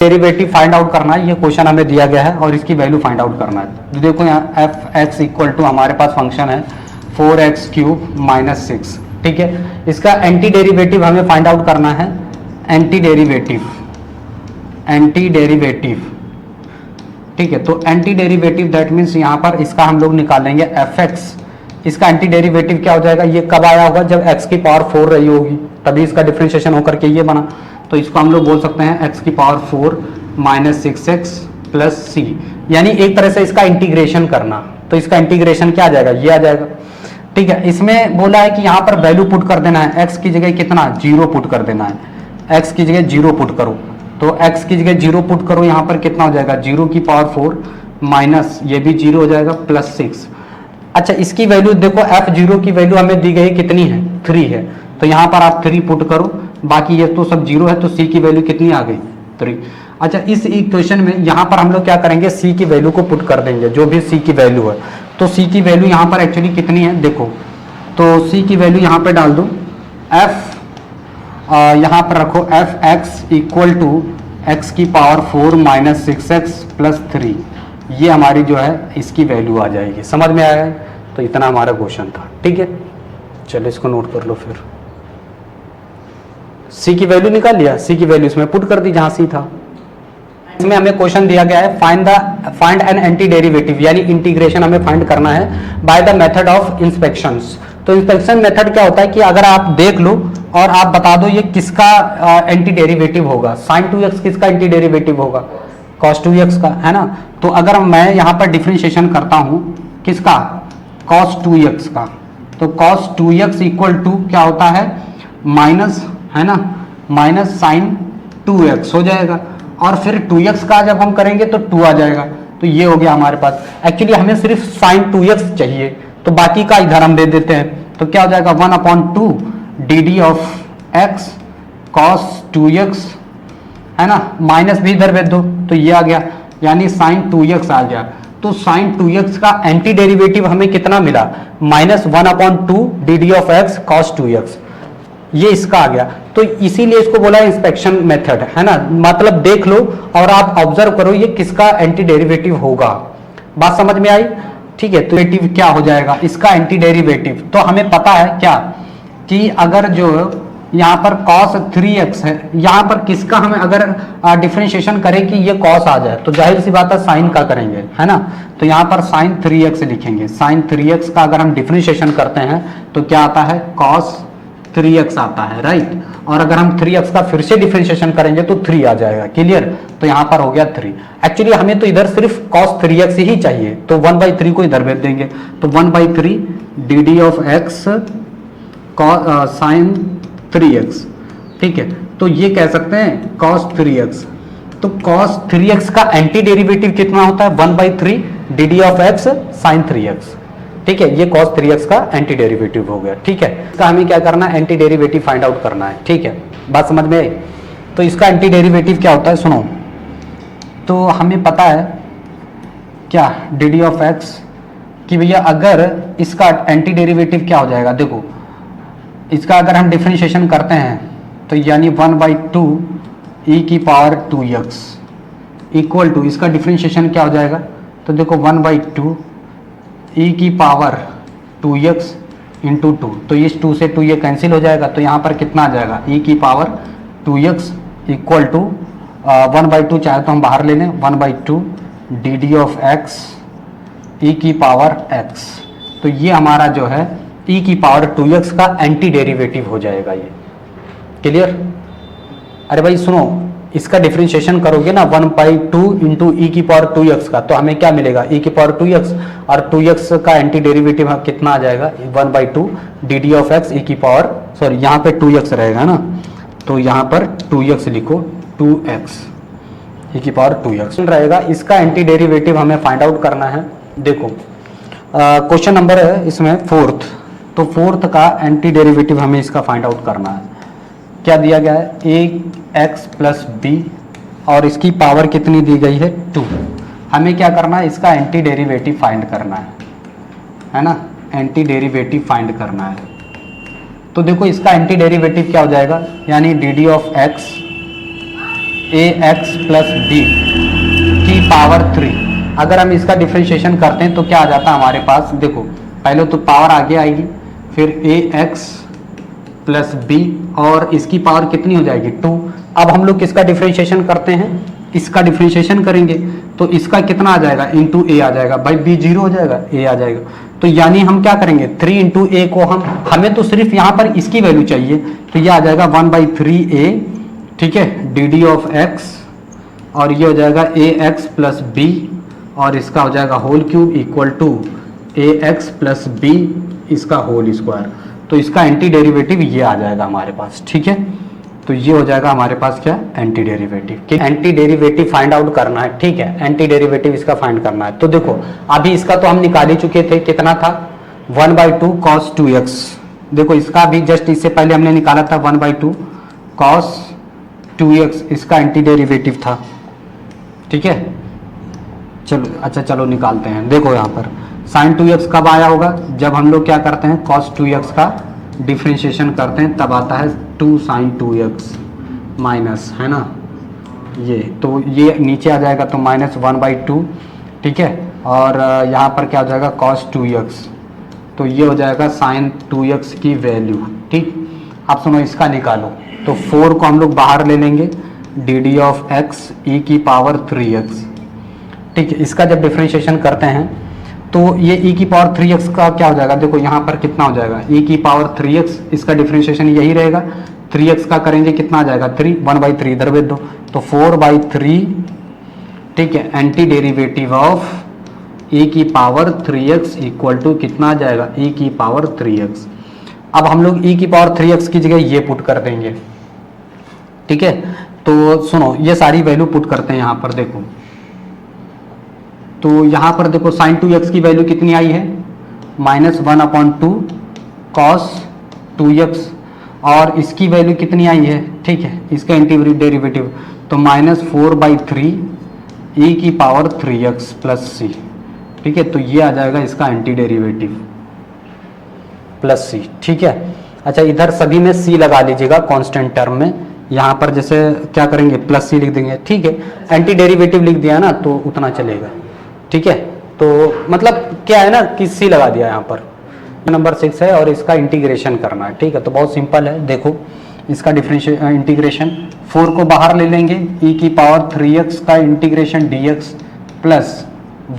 Derivative find out करना है, ये क्वेश्चन हमें दिया गया है और इसकी वैल्यू फाइंड आउट करना है। तो देखो यहाँ एफ एक्स इक्वल टू हमारे पास फंक्शन है 4x क्यूब माइनस 6, ठीक है। इसका एंटी डेरिवेटिव हमें फाइंड आउट करना है, एंटी डेरिवेटिव, ठीक है। तो एंटी डेरिवेटिव दैट मीन्स यहाँ पर इसका हम लोग निकालेंगे एफ एक्स, इसका एंटी डेरिवेटिव क्या हो जाएगा, ये कब आया होगा जब x की पावर 4 रही होगी, तभी इसका डिफरेंशिएशन होकर के ये बना। तो इसको हम लोग बोल सकते हैं x की पावर 4 माइनस 6x प्लस सी, यानी एक तरह से इसका इंटीग्रेशन करना। तो इसका इंटीग्रेशन क्या आ जाएगा, ये आ जाएगा, ठीक है। इसमें बोला है कि यहाँ पर वैल्यू पुट कर देना है, x की जगह कितना 0 पुट कर देना है, x की जगह 0 पुट करो। तो x की जगह 0 पुट करो, यहाँ पर कितना हो जाएगा 0 की पावर 4 माइनस ये भी 0 हो जाएगा प्लस 6। अच्छा, इसकी वैल्यू देखो f0 की वैल्यू हमें दी गई कितनी है 3 है, तो यहाँ पर आप 3 पुट करो, बाकी ये तो सब 0 है, तो c की वैल्यू कितनी आ गई 3। अच्छा, इस इक्वेशन में यहाँ पर हम लोग क्या करेंगे, c की वैल्यू को पुट कर देंगे, जो भी c की वैल्यू है। तो c की वैल्यू यहाँ पर एक्चुअली कितनी है देखो, तो c की वैल्यू यहाँ पर डाल दो, यहाँ पर रखो f x equal to x की पावर 4 माइनस 6x प्लस 3, ये हमारी जो है इसकी वैल्यू आ जाएगी। समझ में आया है? तो इतना हमारा क्वेश्चन था, ठीक है। चलो इसको नोट कर लो। फिर c की वैल्यू निकाल लिया, c की वैल्यू इसमें पुट कर दी जहां c था। इसमें हमें क्वेश्चन दिया गया है फाइंड एन एंटी डेरिवेटिव, यानी इंटीग्रेशन हमें फाइंड करना है by the method of inspections. तो इंस्पेक्शन मेथड क्या होता है कि अगर आप देख लो और आप बता दो ये किसका एंटी डेरिवेटिव होगा, sin 2x किसका एंटी डेरिवेटिव होगा, cos 2x का, है ना। तो अगर मैं यहाँ पर डिफरेंशिएशन करता हूँ किसका, cos 2x का, तो cos 2x इक्वल टू क्या होता है माइनस, है ना, माइनस sin 2x हो जाएगा, और फिर 2x का जब हम करेंगे तो 2 आ जाएगा। तो ये हो गया हमारे पास। एक्चुअली हमें सिर्फ sin 2x चाहिए, तो बाकी का इधर हम दे देते हैं। तो क्या हो जाएगा 1/2 dd of x cos 2x, है ना, माइनस भी इधर भेज दो तो ये आ गया, यानी sin 2x आ गया। तो sin 2x का एंटी डेरिवेटिव हमें कितना मिला, -1/2 dd of x cos 2x, ये इसका आ गया। तो इसीलिए इसको बोला इंस्पेक्शन मेथड, है ना, मतलब देख लो और आप ऑब्जर्व करो ये किसका एंटी डेरिवेटिव होगा। बात समझ में आई? ठीक है। तो डेरिवेटिव क्या हो जाएगा इसका एंटी डेरिवेटिव, तो हमें पता है क्या कि अगर जो यहाँ पर cos 3x है, यहाँ पर किसका हमें अगर डिफरेंशिएशन करें कि ये cos आ जाए, तो जाहिर सी बात है sin का करेंगे, है ना। तो यहाँ पर sin 3x लिखेंगे, sin 3x का अगर हम डिफरेंशिएशन करते हैं तो क्या आता है cos 3x आता है, राइट। और अगर हम 3x का फिर से डिफरेंशिएशन करेंगे तो 3 आ जाएगा, क्लियर। तो यहाँ पर हो गया 3। एक्चुअली हमें तो इधर सिर्फ cos 3x ही चाहिए, तो 1/3 को इधर भेज देंगे, तो 1/3 dd of x sin 3x, ठीक है। तो ये कह सकते हैं cos 3x। तो cos 3x का एंटी डेरिवेटिव कितना होता है 1/3 dd of x sin 3x, ठीक है। ये cos 3x का एंटी डेरिवेटिव हो गया, ठीक है। इसका हमें क्या करना है, एंटी डेरिवेटिव फाइंड आउट करना है, ठीक है। बात समझ में आई? तो इसका एंटी डेरिवेटिव क्या होता है सुनो, तो हमें पता है क्या dd ऑफ x कि भैया अगर इसका एंटी डेरिवेटिव क्या हो जाएगा, देखो इसका अगर हम डिफरेंशिएशन करते हैं तो यानी 1/2 e की पावर 2x इक्वल टू, इसका डिफरेंशिएशन क्या हो जाएगा, तो देखो 1/2 e की पावर 2x इंटू 2, तो इस 2 से 2 ये कैंसिल हो जाएगा, तो यहाँ पर कितना आ जाएगा e की पावर 2x इक्वल टू 1/2 चाहे तो हम बाहर ले लें, 1/2 dd ऑफ x e की पावर x। तो ये हमारा जो है e की पावर 2x का एंटी डेरिवेटिव हो जाएगा, ये क्लियर। अरे भाई सुनो, इसका डिफरेंशिएशन करोगे ना 1/2 इंटू ई की पावर 2x का, तो हमें क्या मिलेगा e की पावर 2x, और 2x का एंटी डेरिवेटिव कितना आ जाएगा 1/2 dd ऑफ x e की पावर, सॉरी यहाँ पे 2x रहेगा ना, तो यहाँ पर 2x लिखो, 2x e की पावर 2x रहेगा। इसका एंटी डेरिवेटिव हमें फाइंड आउट करना है। देखो क्वेश्चन नंबर है इसमें 4th, तो 4th का एंटी डेरिवेटिव हमें इसका फाइंड आउट करना है। क्या दिया गया है ax प्लस b, और इसकी पावर कितनी दी गई है 2। हमें क्या करना है, इसका एंटी डेरिवेटिव फाइंड करना है ना, एंटी डेरिवेटिव फाइंड करना है। तो देखो इसका एंटी डेरिवेटिव क्या हो जाएगा, यानी dd of x a x plus b की पावर 3। अगर हम इसका डिफ्रेंशिएशन करते हैं तो क्या आ जाता है हमारे पास, देखो पहले तो पावर आगे आएगी, फिर ए एक्स प्लस बी और इसकी पावर कितनी हो जाएगी 2। अब हम लोग किसका डिफ्रेंशिएशन करते हैं, इसका डिफ्रेंशिएशन करेंगे तो इसका कितना आ जाएगा इंटू ए आ जाएगा, भाई बी जीरो हो जाएगा, ए आ जाएगा। तो यानी हम क्या करेंगे 3 इंटू ए को हमें तो सिर्फ यहाँ पर इसकी वैल्यू चाहिए, तो ये आ जाएगा 1/3 ए, ठीक है, डी डी ऑफ एक्स, और ये हो जाएगा ए एक्स प्लस बी और इसका हो जाएगा whole cube equal to a x plus b इसका होल स्क्वायर। तो इसका एंटी डेरिवेटिव ये आ जाएगा हमारे पास, ठीक है। तो ये हो जाएगा हमारे पास क्या, एंटी डेरिवेटिव। कि एंटी डेरिवेटिव फाइंड आउट करना है, ठीक है, एंटी डेरिवेटिव इसका फाइंड करना है। तो देखो अभी इसका तो हम निकाल ही चुके थे, कितना था 1/2 cos 2x। देखो इसका भी जस्ट इससे पहले हमने निकाला था 1/2 cos 2x, इसका एंटी डेरिवेटिव था, ठीक है। चलो अच्छा चलो निकालते हैं। देखो यहाँ पर sin 2x कब आया होगा, जब हम लोग क्या करते हैं cos 2x का डिफ्रेंशिएशन करते हैं, तब आता है 2 sin 2x माइनस, है ना, ये तो ये नीचे आ जाएगा तो -1/2, ठीक है। और यहाँ पर क्या हो जाएगा cos 2x, तो ये हो जाएगा sin 2x की वैल्यू, ठीक। अब सुनो इसका निकालो, तो 4 को हम लोग बाहर ले लेंगे, डी डी ऑफ एक्स ई की पावर 3x, ठीक है। इसका जब डिफ्रेंशिएशन करते हैं तो ये e की पावर 3x का क्या हो जाएगा, देखो यहाँ पर कितना हो जाएगा e की पावर 3x, इसका डिफ्रेंशिएशन यही रहेगा, 3x का करेंगे कितना आ जाएगा 3, 1/3 इधर भेज दो तो 4/3, ठीक है। एंटी डेरिवेटिव ऑफ e की पावर 3x इक्वल टू कितना आ जाएगा e की पावर 3x। अब हम लोग e की पावर 3x की जगह ये पुट कर देंगे, ठीक है। तो सुनो ये सारी वैल्यू पुट करते हैं यहाँ पर, देखो तो यहाँ पर देखो sin 2x की वैल्यू कितनी आई है -1/2 cos 2x, और इसकी वैल्यू कितनी आई है, ठीक है, इसका एंटी डेरिवेटिव तो -4/3 e की पावर 3x प्लस c, ठीक है। तो ये आ जाएगा इसका एंटी डेरिवेटिव प्लस c, ठीक है। अच्छा इधर सभी में c लगा लीजिएगा कांस्टेंट टर्म में, यहाँ पर जैसे क्या करेंगे प्लस c लिख देंगे, ठीक है। एंटी डेरिवेटिव लिख दिया ना तो उतना चलेगा, ठीक है। तो मतलब क्या है ना कि c लगा दिया यहाँ पर, नंबर 6 है और इसका इंटीग्रेशन करना है, ठीक है। तो बहुत सिंपल है, देखो इसका डिफरेंशियल इंटीग्रेशन 4 को बाहर ले लेंगे, e की पावर 3x का इंटीग्रेशन dx प्लस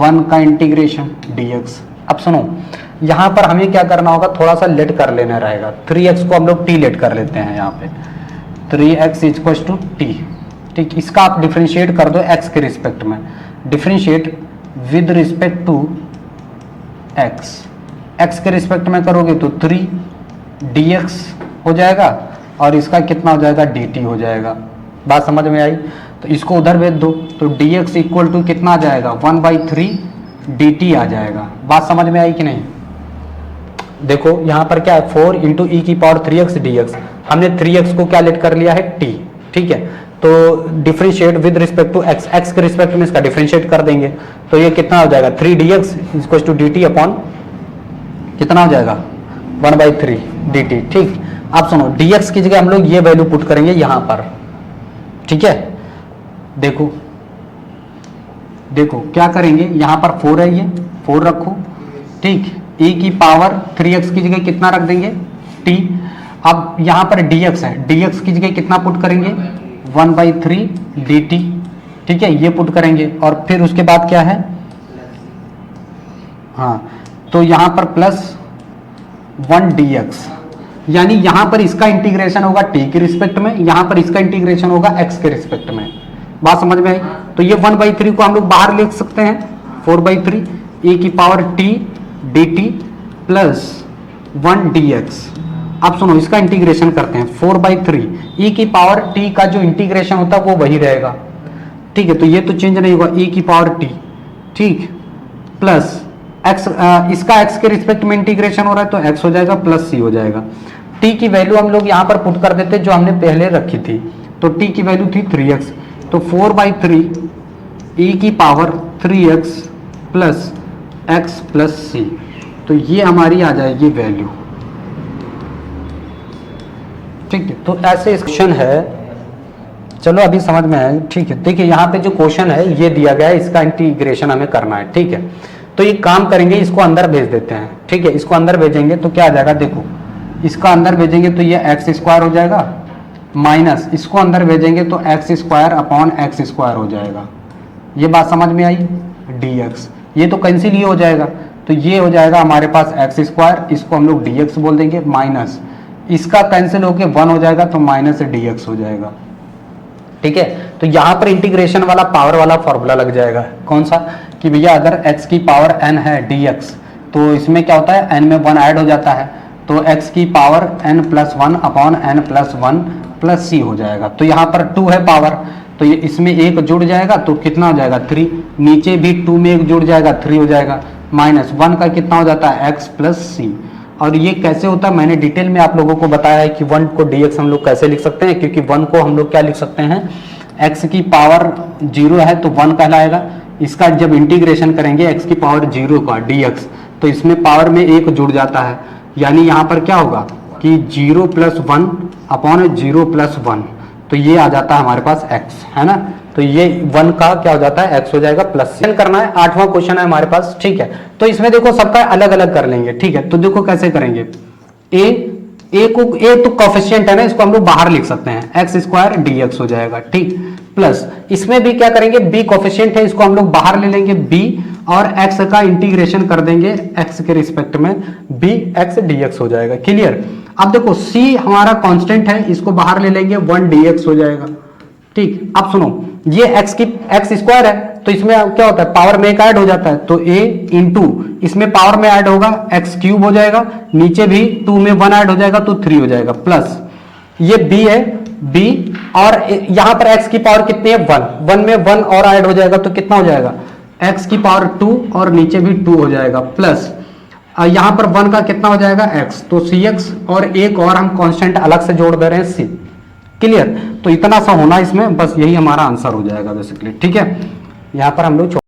1 का इंटीग्रेशन dx। अब सुनो यहाँ पर हमें क्या करना होगा, थोड़ा सा लेट कर लेना रहेगा, 3x को हम लोग t लेट कर लेते हैं यहाँ पे, 3x इक्वल टू t, ठीक। इसका आप डिफ्रेंशिएट कर दो x के रिस्पेक्ट में, differentiate with respect to x के रिस्पेक्ट में करोगे तो 3 dx हो जाएगा और इसका कितना हो जाएगा dt हो जाएगा। बात समझ में आई, तो इसको उधर भेज दो तो dx इक्वल टू कितना आ जाएगा 1/3 dt आ जाएगा। बात समझ में आई कि नहीं। देखो यहाँ पर क्या है 4 इंटू ई की पावर 3x dx, हमने 3x को क्या लेट कर लिया है t, ठीक है। तो differentiate with respect to x के रिस्पेक्ट में इसका डिफरेंशिएट कर देंगे तो ये कितना हो जाएगा 3 dx equal to dt upon कितना हो जाएगा 1/3 dt, ठीक। अब सुनो dx की जगह हम लोग ये वैल्यू पुट करेंगे यहाँ पर, ठीक है। देखो देखो क्या करेंगे, यहाँ पर 4 है, ये 4 रखो, ठीक। e की पावर 3x की जगह कितना रख देंगे t। अब यहाँ पर dx है, dx की जगह कितना पुट करेंगे 1/3 dt, ठीक है, ये पुट करेंगे और फिर उसके बाद क्या है, हाँ तो यहाँ पर प्लस 1 dx, यानी यहाँ पर इसका इंटीग्रेशन होगा t के रिस्पेक्ट में, यहाँ पर इसका इंटीग्रेशन होगा x के रिस्पेक्ट में। बात समझ में आई। तो ये 1/3 को हम लोग बाहर लिख सकते हैं 4/3 e की power t dt plus 1 dx। अब सुनो इसका इंटीग्रेशन करते हैं 4/3 e की पावर t का जो इंटीग्रेशन होता है वो वही रहेगा, ठीक है। तो ये तो चेंज नहीं होगा e की पावर t, ठीक, प्लस x, इसका x के रिस्पेक्ट में इंटीग्रेशन हो रहा है तो x हो जाएगा प्लस c हो जाएगा। t की वैल्यू हम लोग यहाँ पर पुट कर देते जो हमने पहले रखी थी, तो t की वैल्यू थी 3x, तो 4/3 e की power 3x plus x plus c, तो ये हमारी आ जाएगी वैल्यू, ठीक है। तो ऐसे क्वेश्चन है चलो अभी समझ में आया, ठीक है। देखिए यहाँ पे जो क्वेश्चन है ये दिया गया है, इसका इंटीग्रेशन हमें करना है, ठीक है। तो ये काम करेंगे, इसको अंदर भेज देते हैं, ठीक है। इसको अंदर भेजेंगे तो क्या आ जाएगा, देखो इसका अंदर भेजेंगे तो ये एक्स स्क्वायर हो जाएगा, माइनस इसको अंदर भेजेंगे तो x square upon x square हो जाएगा। ये बात समझ में आई, dx ये तो कैंसिल ही हो जाएगा, तो ये हो जाएगा हमारे पास एक्स स्क्वायर, इसको हम लोग dx बोल देंगे, माइनस इसका कैंसिल होके 1 हो जाएगा तो माइनस dx हो जाएगा, ठीक है। तो यहां पर इंटीग्रेशन वाला पावर वाला फॉर्मूला लग जाएगा, कौन सा, कि भैया अगर x की पावर n है dx, तो इसमें क्या होता है n में 1 ऐड हो जाता है, तो x की power n plus 1 upon n plus 1 plus c हो जाएगा। तो यहाँ पर 2 है पावर, तो ये इसमें एक जुड़ जाएगा तो कितना हो जाएगा 3, नीचे भी 2 में एक जुड़ जाएगा 3 हो जाएगा, माइनस 1 का कितना हो जाता है x प्लस c। और ये कैसे होता है मैंने डिटेल में आप लोगों को बताया है कि 1 को dx हम लोग कैसे लिख सकते हैं, क्योंकि 1 को हम लोग क्या लिख सकते हैं, x की पावर 0 है तो 1 कहलाएगा, इसका जब इंटीग्रेशन करेंगे x की पावर 0 का dx, तो इसमें पावर में एक जुड़ जाता है, यानी यहाँ पर क्या होगा कि 0 प्लस 1 अपॉन 0 प्लस 1, तो ये आ जाता है हमारे पास x, है ना। तो ये 1 का क्या हो जाता है x हो जाएगा प्लस करना है। 8वां क्वेश्चन है हमारे पास, ठीक है। तो इसमें देखो सबका अलग अलग कर लेंगे, ठीक है। तो देखो कैसे करेंगे, a तो कोफिशिएंट है ना, इसको हम लोग बाहर लिख सकते हैं, एक्स स्क्वायर dx हो जाएगा, ठीक, प्लस इसमें भी क्या करेंगे, b कोफिशिएंट है, इसको हम लोग बाहर ले लेंगे b, और x का इंटीग्रेशन कर देंगे x के रिस्पेक्ट में, bx dx हो जाएगा, क्लियर। अब देखो c हमारा कांस्टेंट है, इसको बाहर ले लेंगे 1 dx हो जाएगा, ठीक। अब सुनो, ये x स्क्वायर है तो इसमें क्या होता है, पावर में एक ऐड हो जाता है, तो a इंटू इसमें पावर में ऐड होगा x क्यूब हो जाएगा, नीचे भी 2 में 1 ऐड हो जाएगा तो 3 हो जाएगा, प्लस ये b है b, और यहां पर x की पावर कितनी है 1 में 1 और ऐड हो जाएगा तो कितना हो जाएगा x की पावर 2, और नीचे भी 2 हो जाएगा, प्लस यहां पर 1 का कितना हो जाएगा x, तो cx, और एक और हम कांस्टेंट अलग से जोड़ दे रहे हैं c, क्लियर। तो इतना सा होना इसमें, बस यही हमारा आंसर हो जाएगा बेसिकली, ठीक है। यहां पर हम लोग छोड़